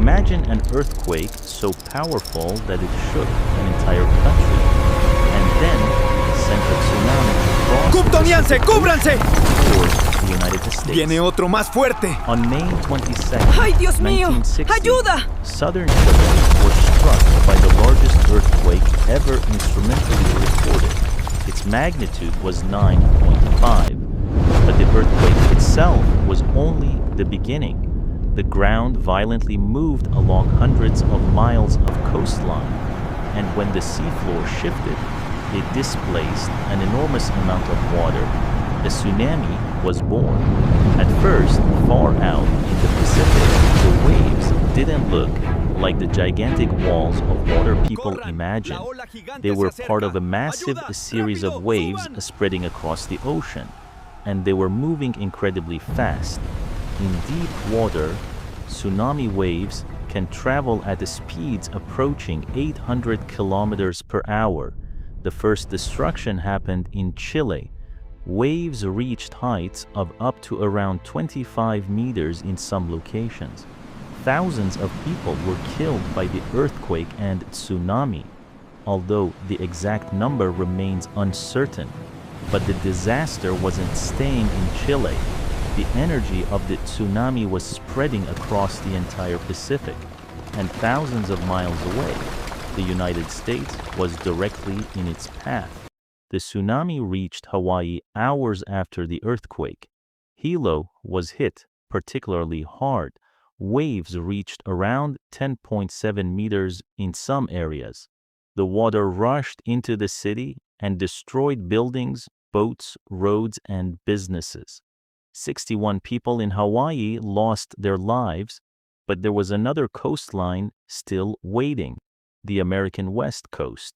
Imagine an earthquake so powerful that it shook an entire country, and then sent a tsunami across the ¡Kryptoniense, Pacific cúbranse! Ocean towards the United States. Viene otro más fuerte. On May 22nd, ¡Ay, Dios mío! 1960, ¡Ayuda! southern Chile was struck by the largest earthquake ever instrumentally recorded. Its magnitude was 9.5, but the earthquake itself was only the beginning. The ground violently moved along hundreds of miles of coastline, and when the seafloor shifted, it displaced an enormous amount of water. A tsunami was born. At first, far out in the Pacific, the waves didn't look like the gigantic walls of water people imagined. They were part of a massive series of waves spreading across the ocean, and they were moving incredibly fast. In deep water, tsunami waves can travel at speeds approaching 800 kilometers per hour. The first destruction happened in Chile. Waves reached heights of up to around 25 meters in some locations. Thousands of people were killed by the earthquake and tsunami, although the exact number remains uncertain. But the disaster wasn't staying in Chile. The energy of the tsunami was spreading across the entire Pacific, and thousands of miles away, the United States was directly in its path. The tsunami reached Hawaii hours after the earthquake. Hilo was hit particularly hard. Waves reached around 10.7 meters in some areas. The water rushed into the city and destroyed buildings, boats, roads, and businesses. 61 people in Hawaii lost their lives, but there was another coastline still waiting, the American West Coast.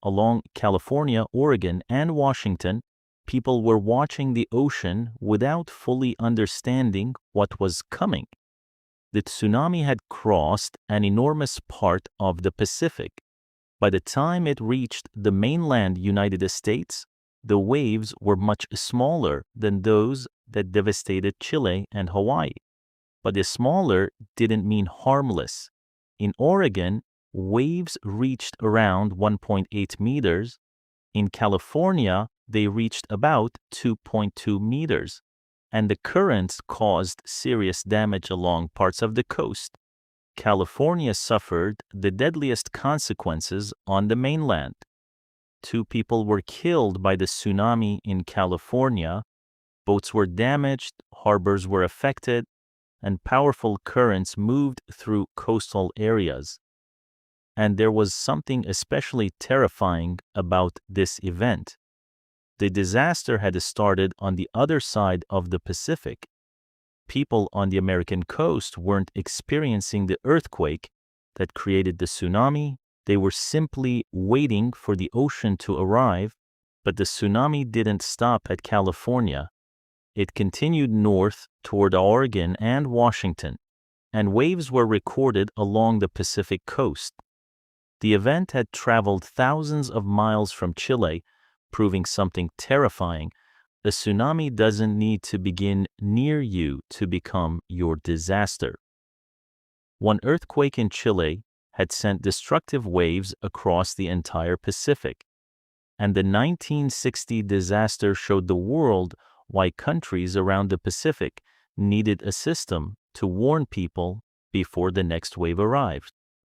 Along California, Oregon, and Washington, people were watching the ocean without fully understanding what was coming. The tsunami had crossed an enormous part of the Pacific. By the time it reached the mainland United States, the waves were much smaller than those that devastated Chile and Hawaii. But the smaller didn't mean harmless. In Oregon, waves reached around 1.8 meters. In California, they reached about 2.2 meters, and the currents caused serious damage along parts of the coast. California suffered the deadliest consequences on the mainland. 2 people were killed by the tsunami in California. Boats were damaged, harbors were affected, and powerful currents moved through coastal areas. And there was something especially terrifying about this event. The disaster had started on the other side of the Pacific. People on the American coast weren't experiencing the earthquake that created the tsunami. They were simply waiting for the ocean to arrive, but the tsunami didn't stop at California. It continued north toward Oregon and Washington, and waves were recorded along the Pacific coast. The event had traveled thousands of miles from Chile, proving something terrifying. A tsunami doesn't need to begin near you to become your disaster. One earthquake in Chile had sent destructive waves across the entire Pacific, and the 1960 disaster showed the world why countries around the Pacific needed a system to warn people before the next wave arrived.